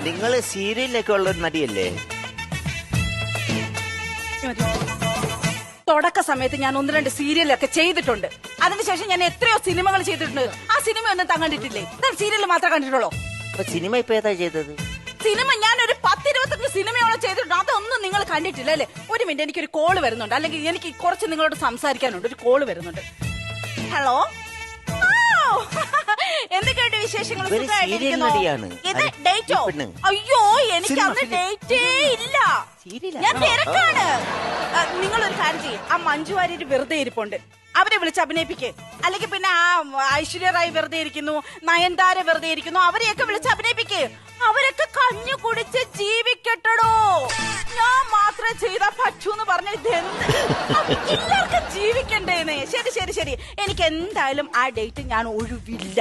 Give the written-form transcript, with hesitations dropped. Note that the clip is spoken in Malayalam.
നിങ്ങള് സീരിയലിലൊക്കെ ഉള്ള നടിയല്ലേ? തുടക്ക സമയത്ത് ഞാൻ 1-2 സീരിയലൊക്കെ ചെയ്തിട്ടുണ്ട്. അതിനുശേഷം ഞാൻ എത്രയോ സിനിമകൾ ചെയ്തിട്ടുണ്ട്. ആ സിനിമ ഒന്നും കണ്ടിട്ടില്ലേ? സീരിയൽ മാത്രമേ കണ്ടിട്ടുള്ളൂ. സിനിമ ഇപ്പൊ ഏതാ ചെയ്തത്? സിനിമ ഞാൻ ഒരു 10-25 സിനിമയോളം ചെയ്തിട്ടുണ്ട്. അതൊന്നും നിങ്ങൾ കണ്ടിട്ടില്ല അല്ലേ? ഒരു മിനിറ്റ്, എനിക്കൊരു കോള് വരുന്നുണ്ട്. അല്ലെങ്കിൽ എനിക്ക് കുറച്ച് നിങ്ങളോട് സംസാരിക്കാനുണ്ട്. ഒരു കോള് വരുന്നുണ്ട്. ഹലോ, എന്തൊക്കെയുണ്ട് വിശേഷങ്ങൾ? ഇത് ഡേറ്റോ? അയ്യോ, എനിക്ക് അന്ന് ഡേറ്റേ ഇല്ല. ഞാൻ തിരക്കാണ്. നിങ്ങളൊരു കാര്യം ചെയ്യും, ആ മഞ്ജു വാര്യർ വെറുതെ ഇരിപ്പുണ്ട്, അവരെ വിളിച്ച് അഭിനയിപ്പിക്കേ. അല്ലെങ്കിൽ പിന്നെ ആ ഐശ്വര്യ റായ് വെറുതെ ഇരിക്കുന്നു, നയൻതാര വെറുതെ ഇരിക്കുന്നു, അവരെയൊക്കെ വിളിച്ച് അഭിനയിപ്പിക്കേ. അവരൊക്കെ കഞ്ഞു കുടിച്ച് ജീവിക്കട്ടോ. ഞാൻ മാത്രമേ ചെയ്താ പറ്റൂന്ന് പറഞ്ഞ എല്ലാവർക്കും ജീവിക്കണ്ടേന്ന്. ശരി ശരി ശരി, എനിക്ക് എന്തായാലും ആ ഡേറ്റ് ഞാൻ ഒഴിവില്ല.